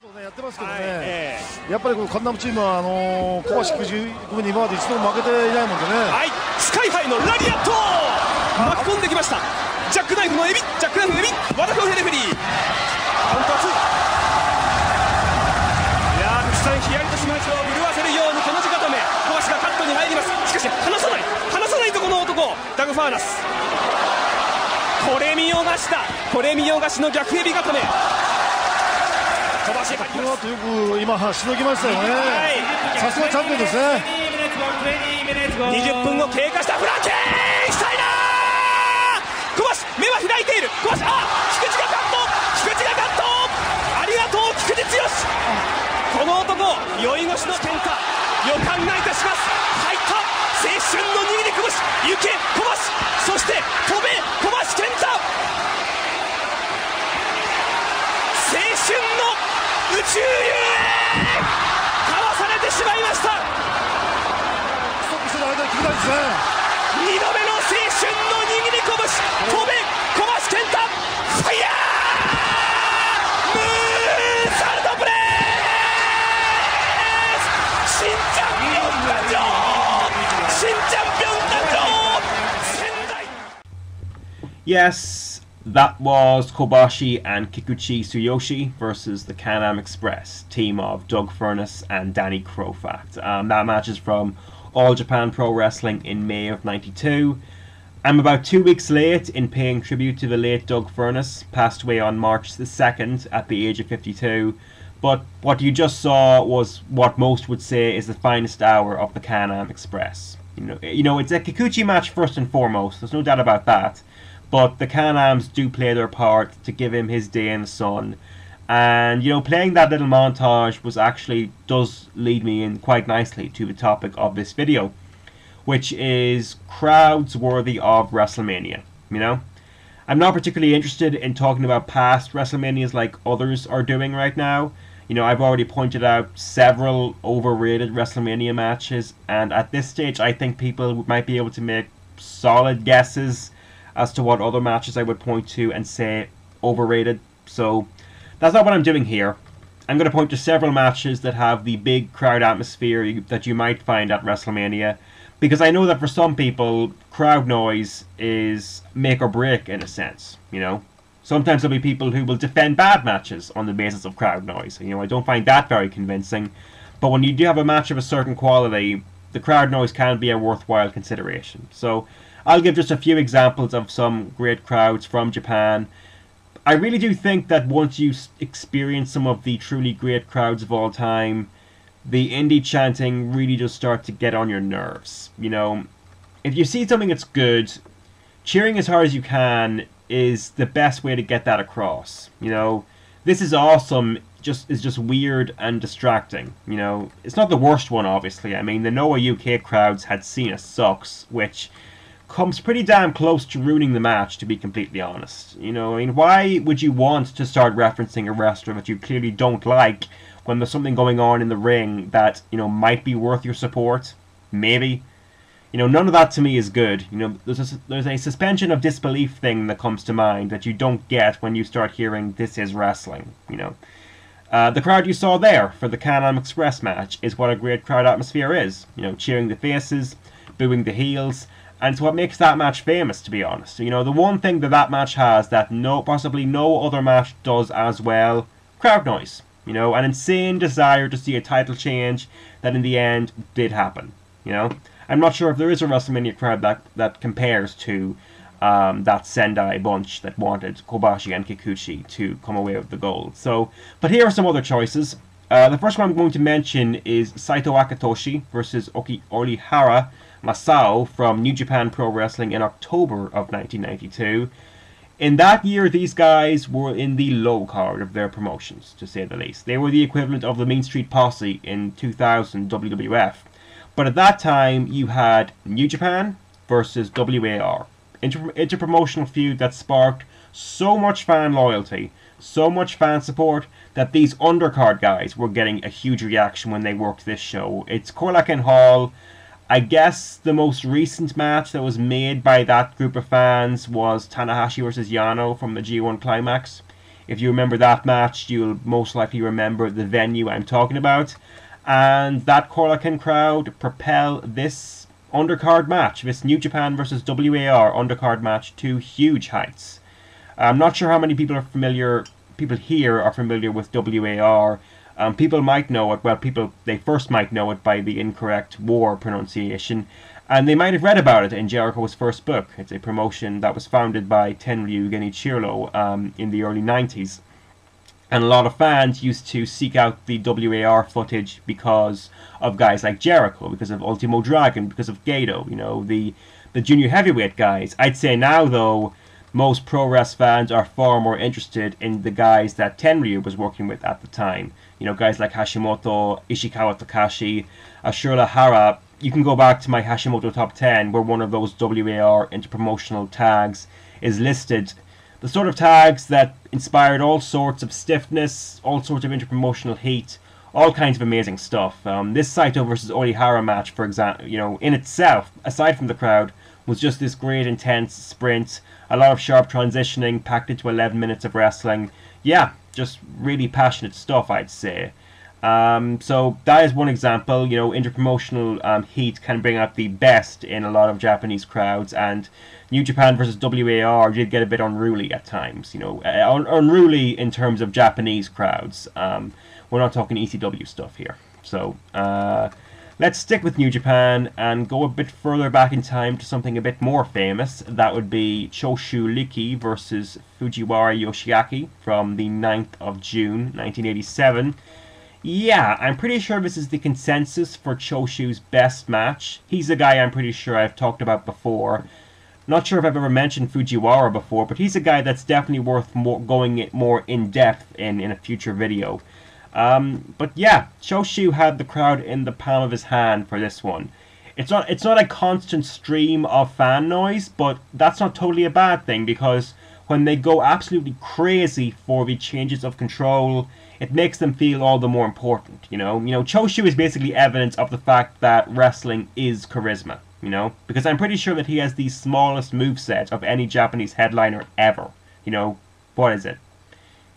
やってますけどね、やっぱりこのカンナムチームは小橋90組に今まで一度も負けていないもんでね。はい、スカイハイのラリアット巻き込んできました。ジャックナイフのエビ、ジャックナイフエビ、和田恭平レフェリーカウント2。いやー、福さんヒヤリとしましょう。震わせるようにこの字固め、小橋がカットに入ります。しかし離さないとこの男ダグファーナス、これ見よがしだ、これ見よがしの逆エビ固め。この後よく今しのぎましたよね。さすがチャンピオンですね。20分を経過したフランケンしたいなー。小橋目は開いている。小橋、菊池がカット、ありがとう菊池剛。この男酔い越しのケンタ、予感がいたします。入った青春の握り拳、行け小橋、そして飛べ小橋ケンタ、青春の宇宙へかわされてしまいました。2度目の青春の握り拳、飛べ小橋健太、ファイヤームーンサルトブレース、新チャンピオン誕生、新チャンピオン誕生、仙台。 Yes, that was Kobashi and Kikuchi Tsuyoshi versus the Can-Am Express team of Doug Furnas and Danny Kroffat. That match is from All Japan Pro Wrestling in May of '92. I'm about 2 weeks late in paying tribute to the late Doug Furnas, passed away on March the 2nd at the age of 52. But what you just saw was what most would say is the finest hour of the Can-Am Express. You know, it's a Kikuchi match first and foremost. There's no doubt about that. But the Can-Ams do play their part to give him his day in the sun. And, you know, playing that little montage does lead me in quite nicely to the topic of this video, which is crowds worthy of Wrestlemania, you know? I'm not particularly interested in talking about past Wrestlemanias like others are doing right now. You know, I've already pointed out several overrated Wrestlemania matches, and at this stage I think people might be able to make solid guesses as to what other matches I would point to and say overrated. So that's not what I'm doing here. I'm going to point to several matches that have the big crowd atmosphere that you might find at WrestleMania, because I know that for some people, crowd noise is make or break in a sense, you know. Sometimes there'll be people who will defend bad matches on the basis of crowd noise. You know, I don't find that very convincing. But when you do have a match of a certain quality, the crowd noise can be a worthwhile consideration. So I'll give just a few examples of some great crowds from Japan. I really do think that once you experience some of the truly great crowds of all time, the indie chanting really does start to get on your nerves. You know, if you see something that's good, cheering as hard as you can is the best way to get that across. You know, this is awesome is just weird and distracting. You know, it's not the worst one, obviously. I mean, the Noah UK crowds had Cena sucks, which comes pretty damn close to ruining the match, to be completely honest. You know, I mean, why would you want to start referencing a wrestler that you clearly don't like when there's something going on in the ring that, you know, might be worth your support? Maybe. You know, none of that to me is good. You know, there's a suspension of disbelief thing that comes to mind that you don't get when you start hearing "this is wrestling," you know. The crowd you saw there for the Can-Am Express match is what a great crowd atmosphere is. You know, cheering the faces, booing the heels, and it's what makes that match famous, to be honest. You know, the one thing that match has that possibly no other match does as well, crowd noise. You know, an insane desire to see a title change that in the end did happen. You know, I'm not sure if there is a WrestleMania crowd that compares to that Sendai bunch that wanted Kobashi and Kikuchi to come away with the gold. So, but here are some other choices. The first one I'm going to mention is Saito Akitoshi versus Orihara Masao from New Japan Pro Wrestling in October of 1992. In that year, these guys were in the low card of their promotions, to say the least. They were the equivalent of the Mean Street Posse in 2000 WWF. But at that time, you had New Japan versus WAR. Interpromotional feud that sparked so much fan loyalty, so much fan support, that these undercard guys were getting a huge reaction when they worked this show. It's Korakuen Hall. I guess the most recent match that was made by that group of fans was Tanahashi versus Yano from the G1 Climax. If you remember that match, you'll most likely remember the venue I'm talking about. And that Korakuen crowd propelled this undercard match, this New Japan versus WAR undercard match, to huge heights. I'm not sure how many people here are familiar with WAR. People might know it, well, they first might know it by the incorrect war pronunciation, and they might have read about it in Jericho's first book. It's a promotion that was founded by Tenryu Genichiro in the early 90s. And a lot of fans used to seek out the WAR footage because of guys like Jericho, because of Ultimo Dragon, because of Gato, you know, the junior heavyweight guys. I'd say now, though, most pro-wrest fans are far more interested in the guys that Tenryu was working with at the time. You know, guys like Hashimoto, Ishikawa Takashi, Ashura Hara. You can go back to my Hashimoto Top 10, where one of those WAR interpromotional tags is listed. The sort of tags that inspired all sorts of stiffness, all sorts of interpromotional heat, all kinds of amazing stuff. This Saito versus Orihara match, for example, you know, in itself, aside from the crowd, was just this great intense sprint, a lot of sharp transitioning packed into 11 minutes of wrestling. Yeah, just really passionate stuff, I'd say. So that is one example. You know, interpromotional heat can bring out the best in a lot of Japanese crowds, and New Japan versus WAR did get a bit unruly at times. You know, unruly in terms of Japanese crowds. We're not talking ECW stuff here. So let's stick with New Japan and go a bit further back in time to something a bit more famous. That would be Choshu Riki versus Fujiwara Yoshiaki from the 9th of June 1987. Yeah, I'm pretty sure this is the consensus for Choshu's best match. He's a guy I'm pretty sure I've talked about before. Not sure if I've ever mentioned Fujiwara before, but he's a guy that's definitely worth going more in depth in a future video. But yeah, Choshu had the crowd in the palm of his hand for this one. It's not a constant stream of fan noise, but that's not totally a bad thing, because when they go absolutely crazy for the changes of control, it makes them feel all the more important, you know? Choshu is basically evidence of the fact that wrestling is charisma, you know? Because I'm pretty sure that he has the smallest moveset of any Japanese headliner ever. You know, what is it?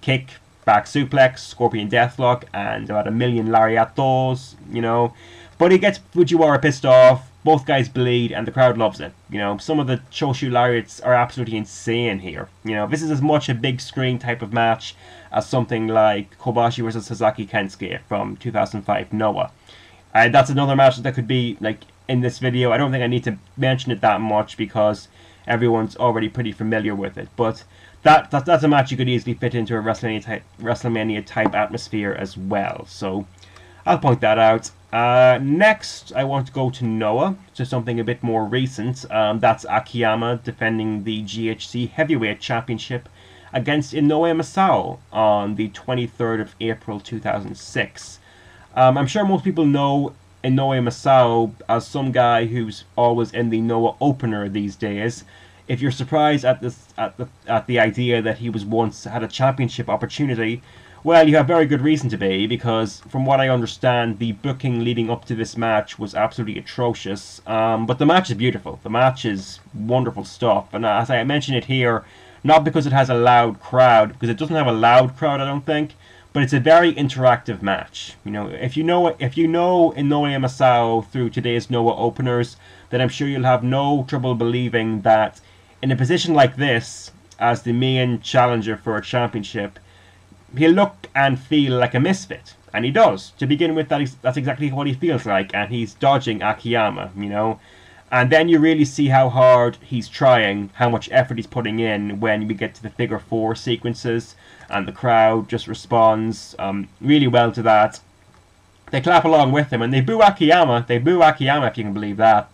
Kick, back suplex, scorpion deathlock, and about 1 million lariatos, you know? But he gets Fujiwara pissed off, both guys bleed, and the crowd loves it. You know, some of the Choshu lariats are absolutely insane here. You know, this is as much a big screen type of match as something like Kobashi vs Sasaki Kensuke from 2005 Noah. That's another match that could be, like, in this video. I don't think I need to mention it that much because everyone's already pretty familiar with it. But that's a match you could easily fit into a WrestleMania type atmosphere as well. So I'll point that out. Next, I want to go to Noah, to something a bit more recent. That's Akiyama defending the GHC Heavyweight Championship against Inoue Masao on the 23rd of April 2006. I'm sure most people know Inoue Masao as some guy who's always in the Noah opener these days. If you're surprised at the idea that he was once had a championship opportunity, well, you have very good reason to be, because from what I understand, the booking leading up to this match was absolutely atrocious. But the match is beautiful. The match is wonderful stuff. And as I mention it here, not because it has a loud crowd, because it doesn't have a loud crowd, I don't think, but it's a very interactive match. You know, if you know Inoue Masao through today's Noah openers, then I'm sure you'll have no trouble believing that in a position like this, as the main challenger for a championship, he'll look and feel like a misfit, and he does. To begin with, that's exactly what he feels like, and he's dodging Akiyama, you know. And then you really see how hard he's trying, how much effort he's putting in when we get to the figure 4 sequences, and the crowd just responds really well to that. They clap along with him, and they boo Akiyama. They boo Akiyama, if you can believe that.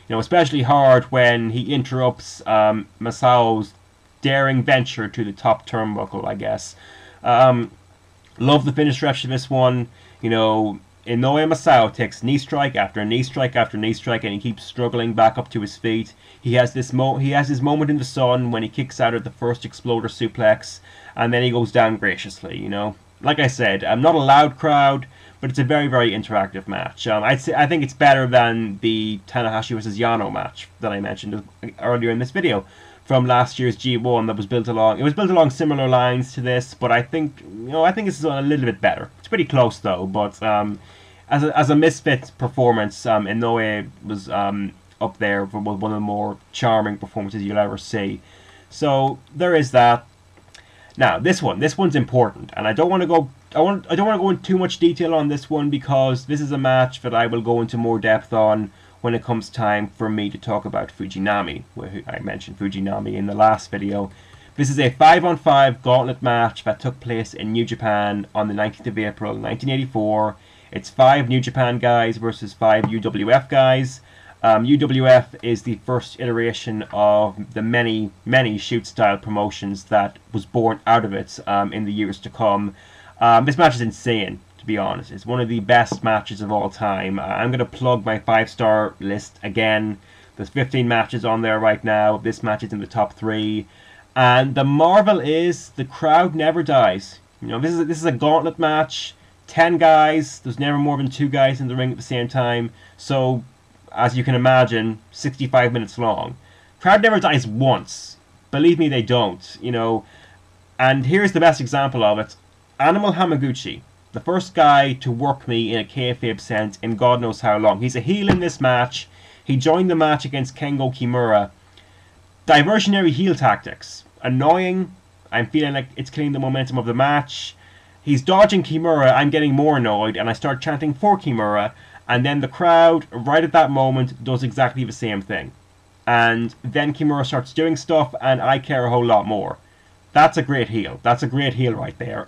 You know, especially hard when he interrupts Masao's daring venture to the top turnbuckle, I guess. Love the finish stretch of this one. You know, Inoue Masao takes knee strike after knee strike after knee strike, and he keeps struggling back up to his feet. He has his moment in the sun when he kicks out at the first exploder suplex, and then he goes down graciously. You know, like I said, I'm not a loud crowd, but it's a very, very interactive match. I think it's better than the Tanahashi vs Yano match that I mentioned earlier in this video. from last year's G1 that was built along. It was built along similar lines to this, but I think I think this is a little bit better. It's pretty close though, but as a misfit performance, Inoue was up there for one of the more charming performances you'll ever see. So there is that. Now this one's important, and I don't want to go into too much detail on this one because this is a match that I will go into more depth on when it comes time for me to talk about Fujinami. I mentioned Fujinami in the last video. This is a 5-on-5 gauntlet match that took place in New Japan on the 19th of April 1984. It's 5 New Japan guys versus 5 UWF guys. UWF is the first iteration of the many shoot-style promotions that was born out of it in the years to come. This match is insane, to be honest. It's one of the best matches of all time. I'm going to plug my 5-star list again. There's 15 matches on there right now. This match is in the top 3. And the marvel is the crowd never dies. This is a gauntlet match. 10 guys. There's never more than 2 guys in the ring at the same time. So, as you can imagine, 65 minutes long. Crowd never dies once. Believe me, they don't. And here's the best example of it. Animal Hamaguchi, the first guy to work me in a kayfabe sense in God knows how long. He's a heel in this match. He joined the match against Kengo Kimura. Diversionary heel tactics. Annoying. I'm feeling like it's killing the momentum of the match. He's dodging Kimura. I'm getting more annoyed, and I start chanting for Kimura. And then the crowd, right at that moment, does exactly the same thing. And then Kimura starts doing stuff, and I care a whole lot more. That's a great heel. That's a great heel right there.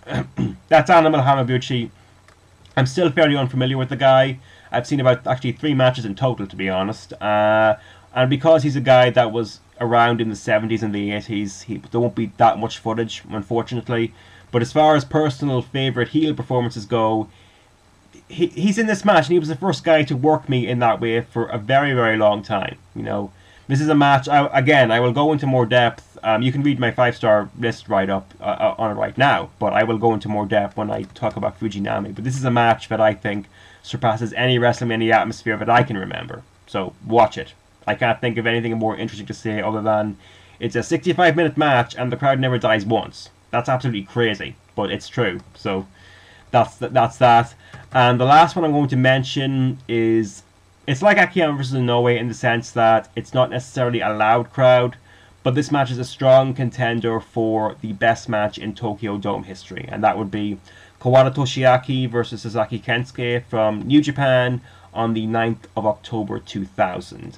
That's Animal Hamaguchi. I'm still fairly unfamiliar with the guy. I've seen about actually 3 matches in total, to be honest. And because he's a guy that was around in the 70s and the 80s, there won't be that much footage, unfortunately. But as far as personal favourite heel performances go, he's in this match, and he was the first guy to work me in that way for a very, very long time. This is a match, I will go into more depth. You can read my 5-star list right up on it right now, but I will go into more depth when I talk about Fujinami. But this is a match that I think surpasses any Wrestlemania atmosphere that I can remember. So, watch it. I can't think of anything more interesting to say other than it's a 65-minute match and the crowd never dies once. That's absolutely crazy, but it's true. So, that's that. And the last one I'm going to mention is, it's like Akiyama vs. Inoue in the sense that it's not necessarily a loud crowd, but this match is a strong contender for the best match in Tokyo Dome history, and that would be Kawada Toshiaki versus Sasaki Kensuke from New Japan on the 9th of October 2000.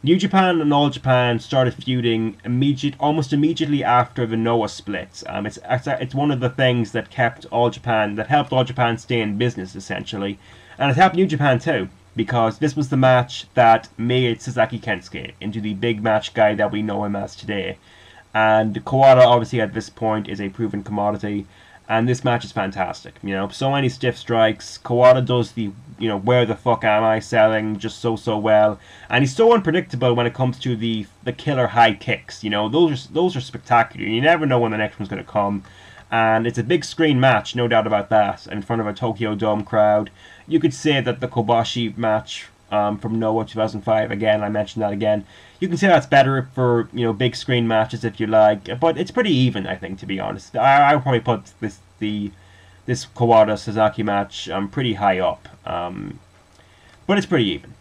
New Japan and All Japan started feuding almost immediately after the Noah split. It's one of the things that helped All Japan stay in business, essentially. And it helped New Japan too, because this was the match that made Sasaki Kensuke into the big match guy that we know him as today. And Kawada, obviously, at this point, is a proven commodity. And this match is fantastic. So many stiff strikes. Kawada does the, where the fuck am I selling just so well. And he's so unpredictable when it comes to the killer high kicks. Those are spectacular. You never know when the next one's going to come. And it's a big screen match, no doubt about that, in front of a Tokyo Dome crowd. You could say that the Kobashi match from Noah 2005, again, I mentioned that again. You can say that's better for, big screen matches if you like, but it's pretty even, I think, to be honest. I would probably put this Kawada-Sasaki match pretty high up, but it's pretty even,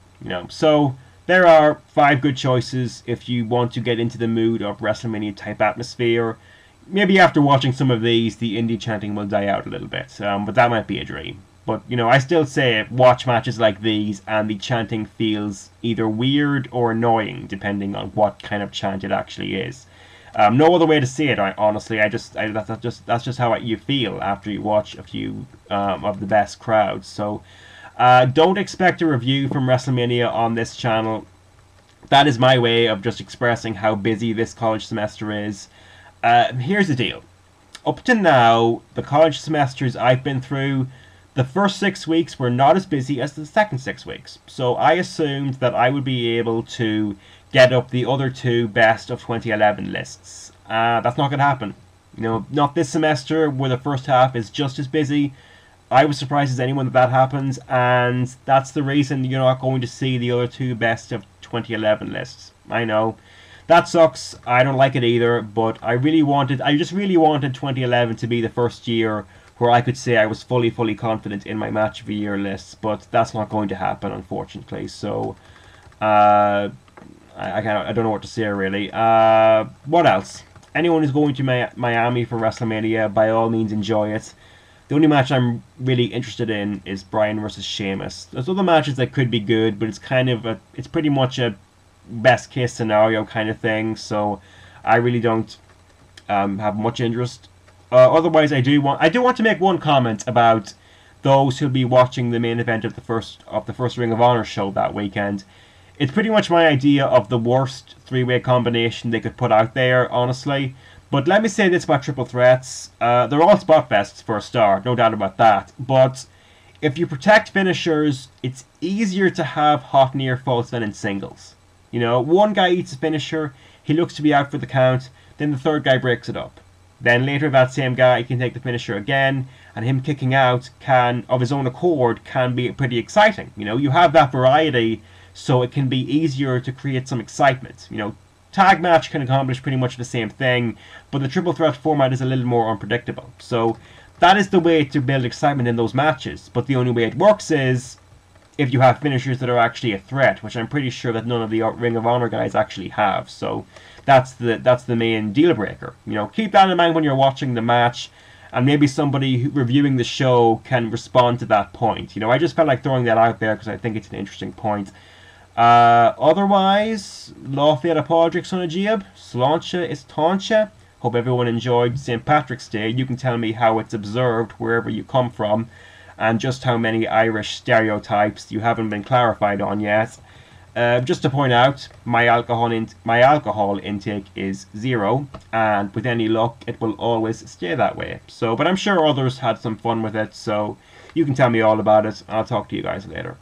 So there are 5 good choices if you want to get into the mood of WrestleMania-type atmosphere. Maybe after watching some of these, the indie chanting will die out a little bit, but that might be a dream. But, I still say watch matches like these and the chanting feels either weird or annoying, depending on what kind of chant it actually is. No other way to say it, honestly. That's just how you feel after you watch a few of the best crowds. So, don't expect a review from WrestleMania on this channel. That is my way of just expressing how busy this college semester is. Here's the deal. Up to now, the college semesters I've been through, the first 6 weeks were not as busy as the second 6 weeks, so I assumed that I would be able to get up the other 2 best of 2011 lists. That's not going to happen. Not this semester, where the first half is just as busy. I was surprised as anyone that happens, and that's the reason you're not going to see the other 2 best of 2011 lists. I know. that sucks. I don't like it either, but I just really wanted 2011 to be the first year where I could say I was fully confident in my match of the year lists, but that's not going to happen, unfortunately. So, I don't know what to say, really. What else? Anyone who's going to Miami for WrestleMania, by all means enjoy it. The only match I'm really interested in is Bryan versus Sheamus. There's other matches that could be good, but it's pretty much a best case scenario kind of thing, so I really don't have much interest. Otherwise, I do want to make one comment about those who'll be watching the main event of the first Ring of Honor show that weekend. It's pretty much my idea of the worst three-way combination they could put out there, honestly. But let me say this about triple threats. They're all spot fests for a start, no doubt about that. But if you protect finishers, it's easier to have hot near falls than in singles. You know, one guy eats a finisher, he looks to be out for the count, then the third guy breaks it up. Then later that same guy can take the finisher again, and him kicking out of his own accord, can be pretty exciting. You know, you have that variety, so it can be easier to create some excitement. You know, tag match can accomplish pretty much the same thing, but the triple threat format is a little more unpredictable. So that is the way to build excitement in those matches. But the only way it works is if you have finishers that are actually a threat, which I'm pretty sure that none of the Ring of Honor guys actually have. So that's the main deal breaker. You know, keep that in mind when you're watching the match, and maybe somebody reviewing the show can respond to that point. You know, I just felt like throwing that out there because I think it's an interesting point. Otherwise, Lafayette apologetics on a jib. Sláinte is táinte. Hope everyone enjoyed St. Patrick's Day. You can tell me how it's observed wherever you come from, and just how many Irish stereotypes you haven't been clarified on yet. Just to point out, my alcohol intake is 0, and with any luck, it will always stay that way. So, but I'm sure others had some fun with it, so you can tell me all about it. I'll talk to you guys later.